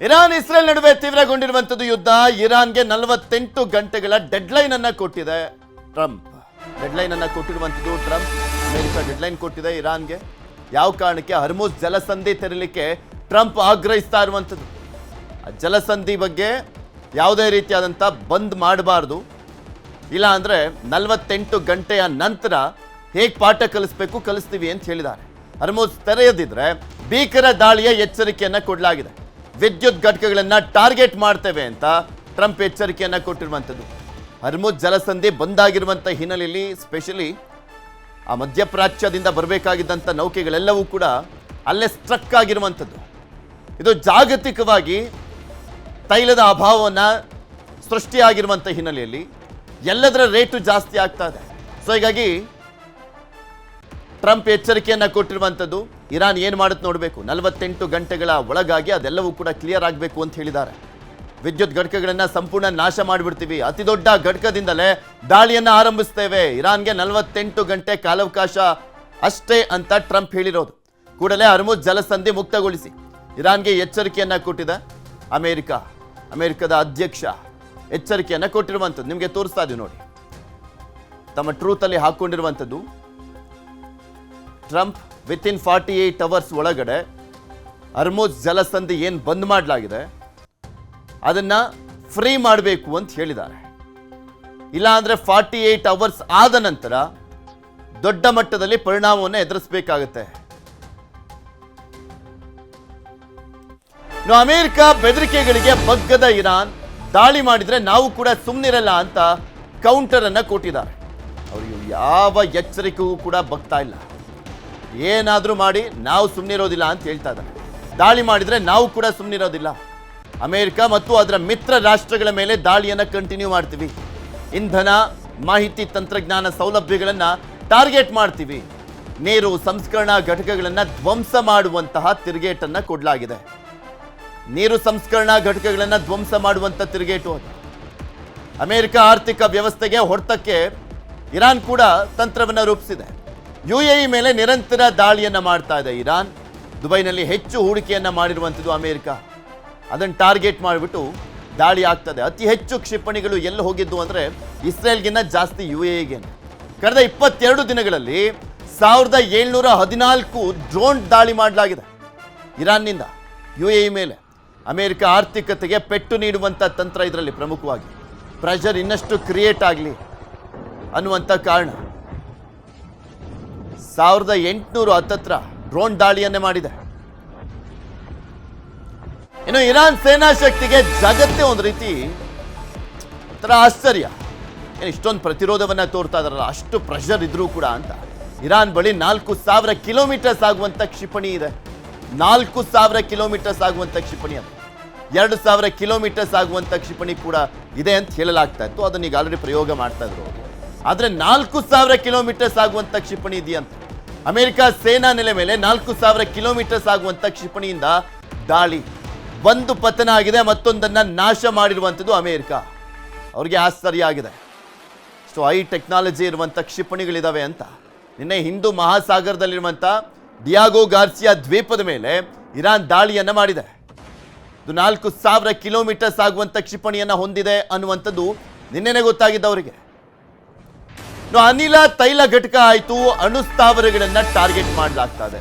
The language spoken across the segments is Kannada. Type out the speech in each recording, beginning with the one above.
ಇರಾನ್ ಇಸ್ರೇಲ್ ನಡುವೆ ತೀವ್ರಗೊಂಡಿರುವಂತದ್ದು ಯುದ್ಧ. ಇರಾನ್ಗೆ 48 ಗಂಟೆಗಳ ಡೆಡ್ಲೈನ್ ಅನ್ನ ಕೊಟ್ಟಿದೆ ಟ್ರಂಪ್. ಡೆಡ್ಲೈನ್ ಅನ್ನ ಕೊಟ್ಟಿರುವಂತದ್ದು ಟ್ರಂಪ್. ಅಮೆರಿಕ ಡೆಡ್ಲೈನ್ ಕೊಟ್ಟಿದೆ ಇರಾನ್ಗೆ. ಯಾವ ಕಾರಣಕ್ಕೆ? ಹರ್ಮುಜ್ ಜಲಸಂಧಿ ತೆರಲಿಕ್ಕೆ ಟ್ರಂಪ್ ಆಗ್ರಹಿಸ್ತಾ ಇರುವಂತದ್ದು. ಆ ಜಲಸಂಧಿ ಬಗ್ಗೆ ಯಾವುದೇ ರೀತಿಯಾದಂಥ ಬಂದ್ ಮಾಡಬಾರ್ದು, ಇಲ್ಲ ಅಂದ್ರೆ 48 ಗಂಟೆಯ ನಂತರ ಹೇಗೆ ಪಾಠ ಕಲಿಸ್ತೀವಿ ಅಂತ ಹೇಳಿದ್ದಾರೆ. ಹರ್ಮುಜ್ ತೆರೆಯದಿದ್ರೆ ಭೀಕರ ದಾಳಿಯ ಎಚ್ಚರಿಕೆಯನ್ನ ಕೊಡಲಾಗಿದೆ. ವಿದ್ಯುತ್ ಘಟಕಗಳನ್ನು ಟಾರ್ಗೆಟ್ ಮಾಡ್ತೇವೆ ಅಂತ ಟ್ರಂಪ್ ಎಚ್ಚರಿಕೆಯನ್ನ ಕೊಟ್ಟಿರುವಂಥದ್ದು. ಹರ್ಮುಜ್ ಜಲಸಂಧಿ ಬಂದಾಗಿರುವಂಥ ಹಿನ್ನೆಲೆಯಲ್ಲಿ ಸ್ಪೆಷಲಿ ಆ ಮಧ್ಯಪ್ರಾಚ್ಯದಿಂದ ಬರಬೇಕಾಗಿದ್ದಂಥ ನೌಕೆಗಳೆಲ್ಲವೂ ಕೂಡ ಅಲ್ಲೇ ಸ್ಟ್ರಕ್ ಆಗಿರುವಂಥದ್ದು. ಇದು ಜಾಗತಿಕವಾಗಿ ತೈಲದ ಅಭಾವವನ್ನು ಸೃಷ್ಟಿಯಾಗಿರುವಂಥ ಹಿನ್ನೆಲೆಯಲ್ಲಿ ಎಲ್ಲದರ ರೇಟು ಜಾಸ್ತಿ ಆಗ್ತಾ ಇದೆ. ಸೊ ಹೀಗಾಗಿ ಟ್ರಂಪ್ ಎಚ್ಚರಿಕೆಯನ್ನು ಕೊಟ್ಟಿರುವಂಥದ್ದು. ಇರಾನ್ ಏನು ಮಾಡುತ್ತೆ ನೋಡಬೇಕು. 48 ಗಂಟೆಗಳ ಒಳಗಾಗಿ ಅದೆಲ್ಲವೂ ಕೂಡ ಕ್ಲಿಯರ್ ಆಗಬೇಕು ಅಂತ ಹೇಳಿದ್ದಾರೆ. ವಿದ್ಯುತ್ ಘಟಕಗಳನ್ನು ಸಂಪೂರ್ಣ ನಾಶ ಮಾಡಿಬಿಡ್ತೀವಿ, ಅತಿ ದೊಡ್ಡ ಘಟಕದಿಂದಲೇ ದಾಳಿಯನ್ನು ಆರಂಭಿಸ್ತೇವೆ, ಇರಾನ್ಗೆ 48 ಗಂಟೆ ಕಾಲಾವಕಾಶ ಅಷ್ಟೇ ಅಂತ ಟ್ರಂಪ್ ಹೇಳಿರೋದು. ಕೂಡಲೇ ಹರ್ಮುಜ್ ಜಲಸಂಧಿ ಮುಕ್ತಗೊಳಿಸಿ ಇರಾನ್ಗೆ ಎಚ್ಚರಿಕೆಯನ್ನು ಕೊಟ್ಟಿದೆ ಅಮೆರಿಕದ ಅಧ್ಯಕ್ಷ. ಎಚ್ಚರಿಕೆಯನ್ನು ಕೊಟ್ಟಿರುವಂಥದ್ದು ನಿಮಗೆ ತೋರಿಸ್ತಾ ಇದೀವಿ ನೋಡಿ. ತಮ್ಮ ಟ್ರೂತಲ್ಲಿ ಹಾಕೊಂಡಿರುವಂಥದ್ದು. ಟ್ರಂಪ್ ವಿತಿನ್ 48 ಅವರ್ಸ್ ಒಳಗಡೆ ಹರ್ಮುಜ್ ಜಲಸಂಧಿ ಏನು ಬಂದ್ ಮಾಡಲಾಗಿದೆ ಅದನ್ನ ಫ್ರೀ ಮಾಡಬೇಕು ಅಂತ ಹೇಳಿದ್ದಾರೆ. ಇಲ್ಲ ಅಂದ್ರೆ 48 ಅವರ್ಸ್ ಆದ ನಂತರ ದೊಡ್ಡ ಮಟ್ಟದಲ್ಲಿ ಪರಿಣಾಮವನ್ನು ಎದುರಿಸಬೇಕಾಗುತ್ತೆ. ಅಮೆರಿಕ ಬೆದರಿಕೆಗಳಿಗೆ ಬಗ್ಗದ ಇರಾನ್ ದಾಳಿ ಮಾಡಿದ್ರೆ ನಾವು ಕೂಡ ಸುಮ್ಮನಿರಲ್ಲ ಅಂತ ಕೌಂಟರ್ ಅನ್ನ ಕೊಟ್ಟಿದ್ದಾರೆ. ಅವರಿಗೆ ಯಾವ ಎಚ್ಚರಿಕೆಗೂ ಕೂಡ ಬಗ್ತಾ ಇಲ್ಲ. ಏನಾದರೂ ಮಾಡಿ ನಾವು ಸುಮ್ಮನಿರೋದಿಲ್ಲ ಅಂತ ಹೇಳ್ತಾ ಇದ್ದಾರೆ. ದಾಳಿ ಮಾಡಿದ್ರೆ ನಾವು ಕೂಡ ಸುಮ್ಮನಿರೋದಿಲ್ಲ. ಅಮೆರಿಕ ಮತ್ತು ಅದರ ಮಿತ್ರ ರಾಷ್ಟ್ರಗಳ ಮೇಲೆ ದಾಳಿಯನ್ನು ಕಂಟಿನ್ಯೂ ಮಾಡ್ತೀವಿ. ಇಂಧನ, ಮಾಹಿತಿ ತಂತ್ರಜ್ಞಾನ ಸೌಲಭ್ಯಗಳನ್ನು ಟಾರ್ಗೆಟ್ ಮಾಡ್ತೀವಿ. ನೀರು ಸಂಸ್ಕರಣಾ ಘಟಕಗಳನ್ನು ಧ್ವಂಸ ಮಾಡುವಂತಹ ತಿರುಗೇಟನ್ನು ಕೊಡಲಾಗಿದೆ. ನೀರು ಸಂಸ್ಕರಣಾ ಘಟಕಗಳನ್ನು ಧ್ವಂಸ ಮಾಡುವಂಥ ತಿರುಗೇಟು ಅದು. ಅಮೆರಿಕ ಆರ್ಥಿಕ ವ್ಯವಸ್ಥೆಗೆ ಹೊಡೆತಕ್ಕೆ ಇರಾನ್ ಕೂಡ ತಂತ್ರವನ್ನು ರೂಪಿಸಿದೆ. UAE ಮೇಲೆ ನಿರಂತರ ದಾಳಿಯನ್ನು ಮಾಡ್ತಾ ಇದೆ ಇರಾನ್. ದುಬೈನಲ್ಲಿ ಹೆಚ್ಚು ಹೂಡಿಕೆಯನ್ನು ಮಾಡಿರುವಂಥದ್ದು ಅಮೆರಿಕ. ಅದನ್ನು ಟಾರ್ಗೆಟ್ ಮಾಡಿಬಿಟ್ಟು ದಾಳಿ ಆಗ್ತದೆ. ಅತಿ ಹೆಚ್ಚು ಕ್ಷಿಪಣಿಗಳು ಎಲ್ಲಿ ಹೋಗಿದ್ದು ಅಂದರೆ ಇಸ್ರೇಲ್ಗಿನ್ನ ಜಾಸ್ತಿ UAEಗೆ. ಕಳೆದ 22 ದಿನಗಳಲ್ಲಿ 1714 ಡ್ರೋನ್ ದಾಳಿ ಮಾಡಲಾಗಿದೆ ಇರಾನ್ನಿಂದ UAE ಮೇಲೆ. ಅಮೆರಿಕ ಆರ್ಥಿಕತೆಗೆ ಪೆಟ್ಟು ನೀಡುವಂಥ ತಂತ್ರ ಇದರಲ್ಲಿ ಪ್ರಮುಖವಾಗಿ. ಪ್ರೆಷರ್ ಇನ್ನಷ್ಟು ಕ್ರಿಯೇಟ್ ಆಗಲಿ ಅನ್ನುವಂಥ ಕಾರಣ 1800 ಹತ್ತತ್ರ ಡ್ರೋನ್ ದಾಳಿಯನ್ನೇ ಮಾಡಿದೆ. ಇನ್ನು ಇರಾನ್ ಸೇನಾ ಶಕ್ತಿಗೆ ಜಗತ್ತೇ ಒಂದು ರೀತಿ ಒಂಥರ ಆಶ್ಚರ್ಯ. ಇಷ್ಟೊಂದು ಪ್ರತಿರೋಧವನ್ನ ತೋರ್ತಾ ಇದಾರಲ್ಲ, ಅಷ್ಟು ಪ್ರೆಷರ್ ಇದ್ರೂ ಕೂಡ ಅಂತ. ಇರಾನ್ ಬಳಿ 4000 ಕಿಲೋಮೀಟರ್ಸ್ ಆಗುವಂಥ ಕ್ಷಿಪಣಿ ಇದೆ. 4000 ಕಿಲೋಮೀಟರ್ಸ್ ಆಗುವಂಥ ಕ್ಷಿಪಣಿ ಅದು. 2000 ಕಿಲೋಮೀಟರ್ಸ್ ಆಗುವಂಥ ಕ್ಷಿಪಣಿ ಕೂಡ ಇದೆ ಅಂತ ಹೇಳಲಾಗ್ತಾ ಇತ್ತು. ಅದನ್ನ ಈಗ ಆಲ್ರೆಡಿ ಪ್ರಯೋಗ ಮಾಡ್ತಾ ಇದ್ರು. ಆದರೆ 4000 ಕಿಲೋಮೀಟರ್ಸ್ ಆಗುವಂಥ ಕ್ಷಿಪಣಿ ಇದೆಯಂತ. ಅಮೆರಿಕ ಸೇನಾ ನೆಲೆ ಮೇಲೆ 4000 ಕಿಲೋಮೀಟರ್ಸ್ ಆಗುವಂಥ ಕ್ಷಿಪಣಿಯಿಂದ ದಾಳಿ. ಒಂದು ಪತನ ಆಗಿದೆ, ಮತ್ತೊಂದನ್ನು ನಾಶ ಮಾಡಿರುವಂಥದ್ದು ಅಮೆರಿಕ. ಅವ್ರಿಗೆ ಆಶ್ಚರ್ಯ ಆಗಿದೆ. ಸೊ ಹೈ ಟೆಕ್ನಾಲಜಿ ಇರುವಂಥ ಕ್ಷಿಪಣಿಗಳಿದಾವೆ ಅಂತ. ನಿನ್ನೆ ಹಿಂದೂ ಮಹಾಸಾಗರದಲ್ಲಿರುವಂಥ ಡಿಯಾಗೋ ಗಾರ್ಸಿಯಾ ದ್ವೀಪದ ಮೇಲೆ ಇರಾನ್ ದಾಳಿಯನ್ನು ಮಾಡಿದೆ. ಇದು 4000 ಕಿಲೋಮೀಟರ್ಸ್ ಆಗುವಂಥ ಕ್ಷಿಪಣಿಯನ್ನು ಹೊಂದಿದೆ ಅನ್ನುವಂಥದ್ದು ನಿನ್ನೆನೇ ಗೊತ್ತಾಗಿದ್ದವರಿಗೆ. ಅನಿಲ ತೈಲ ಘಟಕ ಆಯಿತು, ಅಣುಸ್ಥಾವರಗಳನ್ನು ಟಾರ್ಗೆಟ್ ಮಾಡಲಾಗ್ತಾ ಇದೆ.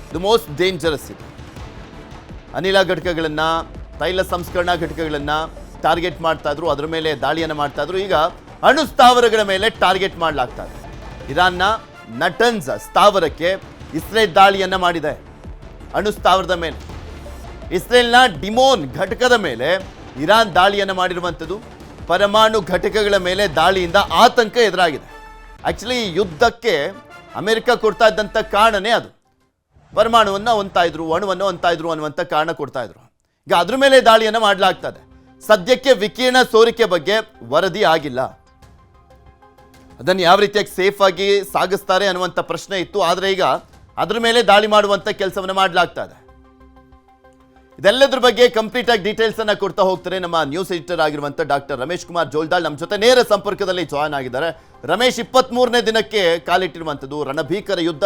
ಇದು ಮೋಸ್ಟ್ ಡೇಂಜರಸ್ ಇದು. ಅನಿಲ ಘಟಕಗಳನ್ನು, ತೈಲ ಸಂಸ್ಕರಣಾ ಘಟಕಗಳನ್ನು ಟಾರ್ಗೆಟ್ ಮಾಡ್ತಾ ಇದ್ರು, ಅದರ ಮೇಲೆ ದಾಳಿಯನ್ನು ಮಾಡ್ತಾ ಇದ್ರು. ಈಗ ಅಣುಸ್ಥಾವರಗಳ ಮೇಲೆ ಟಾರ್ಗೆಟ್ ಮಾಡಲಾಗ್ತಾ ಇದೆ. ಇರಾನ್ನ ನಟನ್ಸ್ ಸ್ಥಾವರಕ್ಕೆ ಇಸ್ರೇಲ್ ದಾಳಿಯನ್ನು ಮಾಡಿದೆ. ಅಣುಸ್ಥಾವರದ ಮೇಲೆ. ಇಸ್ರೇಲ್ನ ಡಿಮೋನ್ ಘಟಕದ ಮೇಲೆ ಇರಾನ್ ದಾಳಿಯನ್ನು ಮಾಡಿರುವಂಥದ್ದು. ಪರಮಾಣು ಘಟಕಗಳ ಮೇಲೆ ದಾಳಿಯಿಂದ ಆತಂಕ ಎದುರಾಗಿದೆ. ಆಕ್ಚುಲಿ ಈ ಯುದ್ಧಕ್ಕೆ ಅಮೆರಿಕ ಕೊಡ್ತಾ ಇದ್ದಂಥ ಕಾರಣನೇ ಅದು. ಪರಮಾಣುವನ್ನು ಹೊಂತಾ ಇದ್ರು, ಅಣುವನ್ನು ಹೊಂತಾ ಇದ್ರು ಅನ್ನುವಂಥ ಕಾರಣ ಕೊಡ್ತಾ ಇದ್ರು. ಈಗ ಅದ್ರ ಮೇಲೆ ದಾಳಿಯನ್ನು ಮಾಡಲಾಗ್ತದೆ. ಸದ್ಯಕ್ಕೆ ವಿಕಿರಣ ಸೋರಿಕೆ ಬಗ್ಗೆ ವರದಿ ಆಗಿಲ್ಲ. ಅದನ್ನು ಯಾವ ರೀತಿಯಾಗಿ ಸೇಫ್ ಆಗಿ ಸಾಗಿಸ್ತಾರೆ ಅನ್ನುವಂಥ ಪ್ರಶ್ನೆ ಇತ್ತು. ಆದರೆ ಈಗ ಅದ್ರ ಮೇಲೆ ದಾಳಿ ಮಾಡುವಂಥ ಕೆಲಸವನ್ನು ಮಾಡಲಾಗ್ತಾ ಇದೆ. ಇದೆಲ್ಲದ್ರ ಬಗ್ಗೆ ಕಂಪ್ಲೀಟ್ ಆಗಿ ಡೀಟೇಲ್ಸ್ ಅನ್ನ ಕೊಡ್ತಾ ಹೋಗ್ತಾರೆ ನಮ್ಮ ನ್ಯೂಸ್ ಎಡಿಟರ್ ಆಗಿರುವಂತ ಡಾಕ್ಟರ್ ರಮೇಶ್ ಕುಮಾರ್ ಜೋಲ್ದಾಳ್ ನಮ್ಮ ಜೊತೆ ನೇರ ಸಂಪರ್ಕದಲ್ಲಿ ಜಾಯ್ನ್ ಆಗಿದ್ದಾರೆ. ರಮೇಶ್, 23ನೇ ದಿನಕ್ಕೆ ಕಾಲಿಟ್ಟಿರುವಂಥದ್ದು ರಣಭೀಕರ ಯುದ್ಧ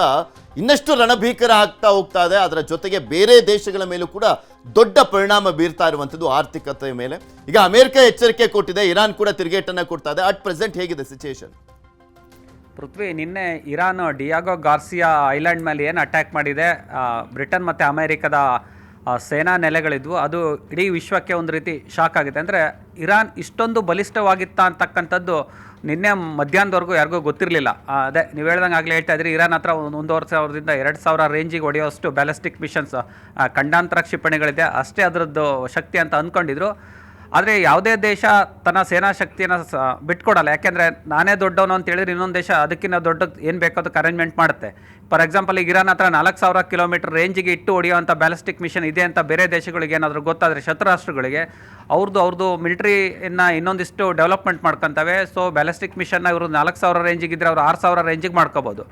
ಇನ್ನಷ್ಟು ರಣಭೀಕರ ಆಗ್ತಾ ಹೋಗ್ತಾ ಇದೆ. ಅದರ ಜೊತೆಗೆ ಬೇರೆ ದೇಶಗಳ ಮೇಲೂ ಕೂಡ ದೊಡ್ಡ ಪರಿಣಾಮ ಬೀರ್ತಾ ಇರುವಂಥದ್ದು ಆರ್ಥಿಕತೆಯ ಮೇಲೆ. ಈಗ ಅಮೆರಿಕ ಎಚ್ಚರಿಕೆ ಕೊಟ್ಟಿದೆ, ಇರಾನ್ ಕೂಡ ತಿರುಗೇಟನ್ನ ಕೊಡ್ತಾ ಇದೆ. ಅಟ್ ಪ್ರೆಸೆಂಟ್ ಹೇಗಿದೆ ಸಿಚುಯೇಷನ್? ಪೃಥ್ವಿ, ನಿನ್ನೆ ಇರಾನ್ ಡಿಯಾಗೋ ಗಾರ್ಸಿಯಾ ಐಲ್ಯಾಂಡ್ ಮೇಲೆ ಏನು ಅಟ್ಯಾಕ್ ಮಾಡಿದೆ, ಬ್ರಿಟನ್ ಮತ್ತು ಅಮೇರಿಕದ ಸೇನಾ ನೆಲೆಗಳಿದ್ವು, ಅದು ಇಡೀ ವಿಶ್ವಕ್ಕೆ ಒಂದು ರೀತಿ ಶಾಕ್ ಆಗಿದೆ. ಅಂದರೆ ಇರಾನ್ ಇಷ್ಟೊಂದು ಬಲಿಷ್ಠವಾಗಿತ್ತ ಅಂತಕ್ಕಂಥದ್ದು ನಿನ್ನೆ ಮಧ್ಯಾಹ್ನದವರೆಗೂ ಯಾರಿಗೂ ಗೊತ್ತಿರಲಿಲ್ಲ. ಅದೇ ನೀವು ಹೇಳ್ದಂಗೆ ಆಗಲೇ ಹೇಳ್ತಾ ಇದ್ರಿ, ಇರಾನ್ ಹತ್ರ 1,500ದಿಂದ 2,000 ರೇಂಜಿಗೆ ಹೊಡೆಯೋಷ್ಟು ಬ್ಯಾಲಿಸ್ಟಿಕ್ ಮಿಷನ್ಸ್ ಖಂಡಾಂತರ ಕ್ಷಿಪಣಿಗಳಿದೆ, ಅಷ್ಟೇ ಅದರದ್ದು ಶಕ್ತಿ ಅಂತ ಅಂದ್ಕೊಂಡಿದ್ರು. ಆದರೆ ಯಾವುದೇ ದೇಶ ತನ್ನ ಸೇನಾ ಶಕ್ತಿಯನ್ನು ಬಿಟ್ಕೊಡಲ್ಲ. ಯಾಕೆಂದರೆ ನಾನೇ ದೊಡ್ಡವನು ಅಂತ ಹೇಳಿದ್ರೆ ಇನ್ನೊಂದು ದೇಶ ಅದಕ್ಕಿಂತ ದೊಡ್ಡದು ಏನು ಬೇಕೋ ಅದಕ್ಕೆ ಅರೇಂಜ್ಮೆಂಟ್ ಮಾಡುತ್ತೆ. ಫಾರ್ ಎಕ್ಸಾಂಪಲ್, ಈಗ ಇರಾನ್ ಹತ್ರ 4,000 ಕಿಲೋಮೀಟರ್ ರೇಂಜಿಗೆ ಇಟ್ಟು ಹೊಡೆಯುವಂಥ ಬ್ಯಾಲಿಸ್ಟಿಕ್ ಮಿಷನ್ ಇದೆ ಅಂತ ಬೇರೆ ದೇಶಗಳಿಗೆ ಏನಾದರೂ ಗೊತ್ತಾದರೆ, ಶತ್ರು ರಾಷ್ಟ್ರಗಳಿಗೆ, ಅವ್ರದ್ದು ಮಿಲಿಟ್ರಿಯನ್ನು ಇನ್ನೊಂದಿಷ್ಟು ಡೆವಲಪ್ಮೆಂಟ್ ಮಾಡ್ಕೊತವೆ. ಸೊ ಬ್ಯಾಲಿಸ್ಟಿಕ್ ಮಿಷನ್ನ ಇವರು 4,000 ರೇಂಜಿಗಿದ್ರೆ ಅವರು 6,000 ರೇಂಜಿಗೆ ಮಾಡ್ಕೋಬೋದು.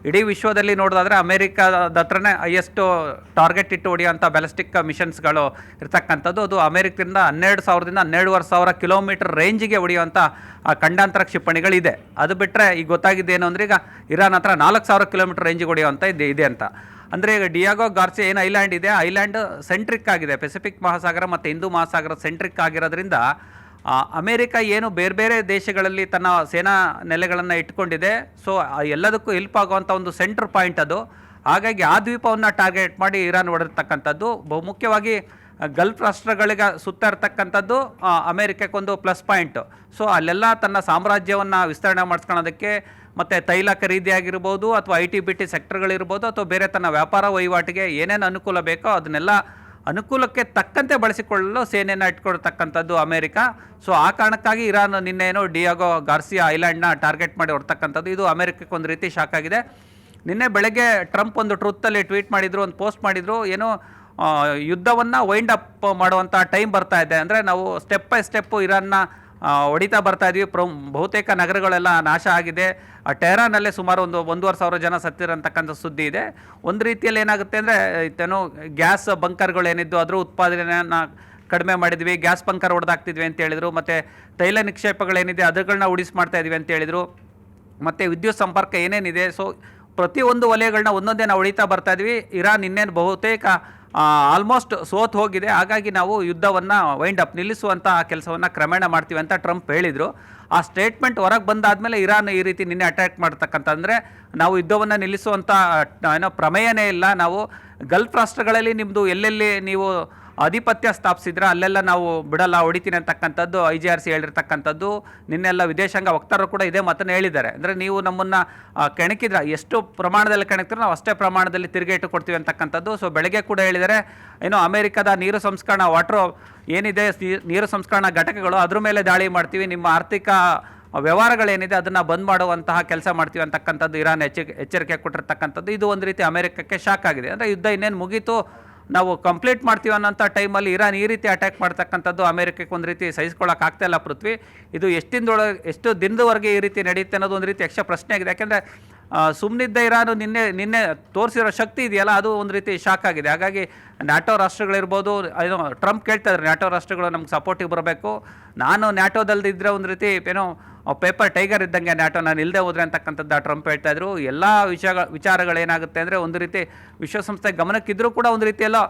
ಇಡೀ ವಿಶ್ವದಲ್ಲಿ ನೋಡೋದಾದರೆ ಅಮೇರಿಕಾದ ಹತ್ರನೇ ಹೈಯೆಸ್ಟು ಟಾರ್ಗೆಟ್ ಇಟ್ಟು ಹೊಡೆಯುವಂಥ ಬ್ಯಾಲಿಸ್ಟಿಕ್ ಮಿಷನ್ಸ್ಗಳು ಇರ್ತಕ್ಕಂಥದ್ದು. ಅದು ಅಮೇರಿಕದಿಂದ 12,000ದಿಂದ 12,500 ಕಿಲೋಮೀಟರ್ ರೇಂಜಿಗೆ ಹೊಡೆಯುವಂಥ ಖಂಡಾಂತರ ಕ್ಷಿಪಣಿಗಳಿದೆ. ಅದು ಬಿಟ್ಟರೆ ಈಗ ಗೊತ್ತಾಗಿದ್ದೇನು ಅಂದರೆ, ಈಗ ಇರಾನ್ ಹತ್ರ 4,000 ಕಿಲೋಮೀಟರ್ ರೇಂಜಿಗೆ ಹೊಡೆಯುವಂಥ ಇದೆ ಅಂತ. ಅಂದರೆ ಈಗ ಡಿಯಾಗೋ ಗಾರ್ಸಿಯಾ ಏನು ಐಲ್ಯಾಂಡ್ ಇದೆ, ಐಲ್ಯಾಂಡ್ ಸೆಂಟ್ರಿಕ್ ಆಗಿದೆ, ಪೆಸಿಫಿಕ್ ಮಹಾಸಾಗರ ಮತ್ತು ಹಿಂದೂ ಮಹಾಸಾಗರ ಸೆಂಟ್ರಿಕ್ ಆಗಿರೋದ್ರಿಂದ ಅಮೇರಿಕ ಏನು ಬೇರೆ ಬೇರೆ ದೇಶಗಳಲ್ಲಿ ತನ್ನ ಸೇನಾ ನೆಲೆಗಳನ್ನು ಇಟ್ಕೊಂಡಿದೆ. ಸೊ ಎಲ್ಲದಕ್ಕೂ ಹೆಲ್ಪ್ ಆಗುವಂಥ ಒಂದು ಸೆಂಟ್ರ್ ಪಾಯಿಂಟ್ ಅದು. ಹಾಗಾಗಿ ಆ ದ್ವೀಪವನ್ನು ಟಾರ್ಗೆಟ್ ಮಾಡಿ ಇರಾನ್ ಹೊಡೆದಿರ್ತಕ್ಕಂಥದ್ದು. ಬಹುಮುಖ್ಯವಾಗಿ ಗಲ್ಫ್ ರಾಷ್ಟ್ರಗಳಿಗೆ ಸುತ್ತ ಇರ್ತಕ್ಕಂಥದ್ದು ಅಮೇರಿಕಕ್ಕೊಂದು ಪ್ಲಸ್ ಪಾಯಿಂಟು. ಸೊ ಅಲ್ಲೆಲ್ಲ ತನ್ನ ಸಾಮ್ರಾಜ್ಯವನ್ನು ವಿಸ್ತರಣೆ ಮಾಡಿಸ್ಕೊಳ್ಳೋದಕ್ಕೆ, ಮತ್ತು ತೈಲ ಖರೀದಿ ಆಗಿರ್ಬೋದು, ಅಥವಾ IT-BT ಸೆಕ್ಟರ್ಗಳಿರ್ಬೋದು, ಅಥವಾ ಬೇರೆ ತನ್ನ ವ್ಯಾಪಾರ ವಹಿವಾಟಿಗೆ ಏನೇನು ಅನುಕೂಲ ಬೇಕೋ ಅದನ್ನೆಲ್ಲ ಅನುಕೂಲಕ್ಕೆ ತಕ್ಕಂತೆ ಬಳಸಿಕೊಳ್ಳಲು ಸೇನೆಯನ್ನು ಇಟ್ಕೊಳ್ತಕ್ಕಂಥದ್ದು ಅಮೇರಿಕ. ಸೊ ಆ ಕಾರಣಕ್ಕಾಗಿ ಇರಾನ್ ನಿನ್ನೇನು ಡಿಯಾಗೋ ಗಾರ್ಸಿಯಾ ಐಲ್ಯಾಂಡ್ನ ಟಾರ್ಗೆಟ್ ಮಾಡಿ ಹೊರತಕ್ಕಂಥದ್ದು. ಇದು ಅಮೇರಿಕಕ್ಕೆ ಒಂದು ರೀತಿ ಶಾಕ್ ಆಗಿದೆ. ನಿನ್ನೆ ಬೆಳಗ್ಗೆ ಟ್ರಂಪ್ ಒಂದು ಟ್ರೂತಲ್ಲಿ ಟ್ವೀಟ್ ಮಾಡಿದರು, ಒಂದು ಪೋಸ್ಟ್ ಮಾಡಿದರು, ಏನು ಯುದ್ಧವನ್ನು ವೈಂಡ್ ಅಪ್ ಮಾಡುವಂಥ ಟೈಮ್ ಬರ್ತಾ ಇದೆ. ಅಂದರೆ ನಾವು ಸ್ಟೆಪ್ ಬೈ ಸ್ಟೆಪ್ಪು ಇರಾನ್ನ ಹೊಡಿತಾ ಬರ್ತಾ ಇದ್ವಿ. ಬಹುತೇಕ ನಗರಗಳೆಲ್ಲ ನಾಶ ಆಗಿದೆ. ಟೆಹರಾನಲ್ಲೇ ಸುಮಾರು 1,500 ಜನ ಸತ್ತಿರಂತಕ್ಕಂಥ ಸುದ್ದಿ ಇದೆ. ಒಂದು ರೀತಿಯಲ್ಲಿ ಏನಾಗುತ್ತೆ ಅಂದರೆ, ಏನೋ ಗ್ಯಾಸ್ ಬಂಕರ್ಗಳೇನಿದ್ದು ಅದರ ಉತ್ಪಾದನೆಯನ್ನು ಕಡಿಮೆ ಮಾಡಿದ್ವಿ, ಗ್ಯಾಸ್ ಬಂಕರ್ ಹೊಡೆದಾಕ್ತಿದ್ವಿ ಅಂತ ಹೇಳಿದರು. ಮತ್ತು ತೈಲ ನಿಕ್ಷೇಪಗಳೇನಿದೆ ಅದಗಳನ್ನ ಉಳಿಸಿ ಮಾಡ್ತಾ ಇದ್ವಿ ಅಂತ ಹೇಳಿದರು. ಮತ್ತು ವಿದ್ಯುತ್ ಸಂಪರ್ಕ ಏನೇನಿದೆ, ಸೊ ಪ್ರತಿಯೊಂದು ವಲಯಗಳನ್ನ ಒಂದೊಂದೇ ನಾವು ಹೊಡಿತಾ ಬರ್ತಾ ಇದ್ವಿ. ಇರಾನ್ ಇನ್ನೇನು ಬಹುತೇಕ ಆಲ್ಮೋಸ್ಟ್ ಸೋತ್ ಹೋಗಿದೆ. ಹಾಗಾಗಿ ನಾವು ಯುದ್ಧವನ್ನು ವೈಂಡ್ ಅಪ್ ನಿಲ್ಲಿಸುವಂಥ ಕೆಲಸವನ್ನು ಕ್ರಮೇಣ ಮಾಡ್ತೀವಿ ಅಂತ ಟ್ರಂಪ್ ಹೇಳಿದರು. ಆ ಸ್ಟೇಟ್ಮೆಂಟ್ ಹೊರಗೆ ಬಂದಾದಮೇಲೆ ಇರಾನ್ ಈ ರೀತಿ ನಿನ್ನೆ ಅಟ್ಯಾಕ್ ಮಾಡ್ತಕ್ಕಂಥ, ಅಂದರೆ ನಾವು ಯುದ್ಧವನ್ನು ನಿಲ್ಲಿಸುವಂಥ ಏನೋ ಪ್ರಮೇಯನೇ ಇಲ್ಲ, ನಾವು ಗಲ್ಫ್ ರಾಷ್ಟ್ರಗಳಲ್ಲಿ ನಿಮ್ಮದು ಎಲ್ಲೆಲ್ಲಿ ನೀವು ಆಧಿಪತ್ಯ ಸ್ಥಾಪಿಸಿದ್ರೆ ಅಲ್ಲೆಲ್ಲ ನಾವು ಬಿಡಲ್ಲ, ಹೊಡಿತೀನಿ ಅಂತಕ್ಕಂಥದ್ದು IGRC ಹೇಳಿರ್ತಕ್ಕಂಥದ್ದು. ನಿನ್ನೆಲ್ಲ ವಿದೇಶಾಂಗ ವಕ್ತಾರರು ಕೂಡ ಇದೇ ಮಾತನ್ನು ಹೇಳಿದ್ದಾರೆ. ಅಂದರೆ ನೀವು ನಮ್ಮನ್ನು ಕೆಣಕಿದ್ರೆ, ಎಷ್ಟು ಪ್ರಮಾಣದಲ್ಲಿ ಕೆಣಕ್ತೀರೋ ನಾವು ಅಷ್ಟೇ ಪ್ರಮಾಣದಲ್ಲಿ ತಿರುಗೇಟು ಕೊಡ್ತೀವಿ ಅಂತಕ್ಕಂಥದ್ದು. ಸೊ ಬೆಳಗ್ಗೆ ಕೂಡ ಹೇಳಿದ್ದಾರೆ, ಏನೋ ಅಮೇರಿಕದ ನೀರು ಸಂಸ್ಕರಣಾ ಏನಿದೆ ನೀರು ಸಂಸ್ಕರಣಾ ಘಟಕಗಳು, ಅದ್ರ ಮೇಲೆ ದಾಳಿ ಮಾಡ್ತೀವಿ, ನಿಮ್ಮ ಆರ್ಥಿಕ ವ್ಯವಹಾರಗಳೇನಿದೆ ಅದನ್ನು ಬಂದ್ ಮಾಡುವಂತಹ ಕೆಲಸ ಮಾಡ್ತೀವಿ ಅಂತಕ್ಕಂಥದ್ದು ಇರಾನ್ ಎಚ್ಚರಿಕೆ ಕೊಟ್ಟಿರ್ತಕ್ಕಂಥದ್ದು. ಇದು ಒಂದು ರೀತಿ ಅಮೇರಿಕಕ್ಕೆ ಶಾಕ್ ಆಗಿದೆ. ಅಂದರೆ ಯುದ್ಧ ಇನ್ನೇನು ಮುಗೀತು, ನಾವು ಕಂಪ್ಲೀಟ್ ಮಾಡ್ತೀವಿ ಅನ್ನೋಂಥ ಟೈಮಲ್ಲಿ ಇರಾನ್ ಈ ರೀತಿ ಅಟ್ಯಾಕ್ ಮಾಡ್ತಕ್ಕಂಥದ್ದು ಅಮೇರಿಕಕ್ಕೆ ಒಂದು ರೀತಿ ಸಹಿಸ್ಕೊಳ್ಳೋಕ್ಕಾಗ್ತಾ ಇಲ್ಲ ಪೃಥ್ವಿ. ಇದು ಎಷ್ಟು ದಿನದವರೆಗೆ ಈ ರೀತಿ ನಡೆಯುತ್ತೆ ಅನ್ನೋದು ಒಂದು ರೀತಿ ಯಕ್ಷ ಪ್ರಶ್ನೆ ಆಗಿದೆ. ಯಾಕೆಂದರೆ ಸುಮ್ಮನಿದ್ದ ಇರಾನು ನಿನ್ನೆ ತೋರಿಸಿರೋ ಶಕ್ತಿ ಇದೆಯಲ್ಲ, ಅದು ಒಂದು ರೀತಿ ಶಾಕ್ ಆಗಿದೆ. ಹಾಗಾಗಿ ನ್ಯಾಟೋ ರಾಷ್ಟ್ರಗಳಿರ್ಬೋದು, ಏನೋ ಟ್ರಂಪ್ ಕೇಳ್ತಾ ಇದ್ದಾರೆ, ನ್ಯಾಟೋ ರಾಷ್ಟ್ರಗಳು ನಮ್ಗೆ ಸಪೋರ್ಟಿಗೆ ಬರಬೇಕು, ನಾನು ನ್ಯಾಟೋದಲ್ಲಿದ್ದರೆ ಒಂದು ರೀತಿ ಏನೋ ಪೇಪರ್ ಟೈಗರ್ ಇದ್ದಂಗೆ ನ್ಯಾಟೋ ನಾನು ಇಲ್ಲದೆ ಹೋದ್ರೆ ಅಂತಕ್ಕಂಥದ್ದು ಟ್ರಂಪ್ ಹೇಳ್ತಾ ಇದ್ರು. ಎಲ್ಲ ವಿಚಾರಗಳೇನಾಗುತ್ತೆ ಅಂದರೆ, ಒಂದು ರೀತಿ ವಿಶ್ವಸಂಸ್ಥೆ ಗಮನಕ್ಕಿದ್ರೂ ಕೂಡ ಒಂದು ರೀತಿಯೆಲ್ಲ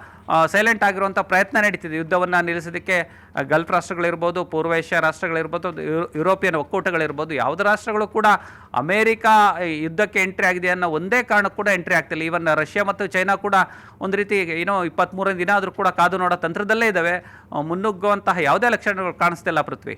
ಸೈಲೆಂಟ್ ಆಗಿರುವಂಥ ಪ್ರಯತ್ನ ನಡೀತಿದೆ ಯುದ್ಧವನ್ನು ನಿಲ್ಲಿಸೋದಕ್ಕೆ. ಗಲ್ಫ್ ರಾಷ್ಟ್ರಗಳಿರ್ಬೋದು, ಪೂರ್ವ ಏಷ್ಯಾ ರಾಷ್ಟ್ರಗಳಿರ್ಬೋದು, ಯುರೋಪಿಯನ್ ಒಕ್ಕೂಟಗಳಿರ್ಬೋದು, ಯಾವುದೇ ರಾಷ್ಟ್ರಗಳು ಕೂಡ ಅಮೇರಿಕ ಯುದ್ಧಕ್ಕೆ ಎಂಟ್ರಿ ಆಗಿದೆ ಅನ್ನೋ ಒಂದೇ ಕಾರಣಕ್ಕೂ ಕೂಡ ಎಂಟ್ರಿ ಆಗ್ತಿಲ್ಲ. ಈವನ್ ರಷ್ಯಾ ಮತ್ತು ಚೈನಾ ಕೂಡ ಒಂದು ರೀತಿ ಏನೋ 23ನೇ ದಿನ ಆದರೂ ಕೂಡ ಕಾದು ನೋಡೋ ತಂತ್ರದಲ್ಲೇ ಇದ್ದಾವೆ. ಮುನ್ನುಗ್ಗುವಂತಹ ಯಾವುದೇ ಲಕ್ಷಣಗಳು ಕಾಣಿಸ್ತಿಲ್ಲ ಪೃಥ್ವಿ.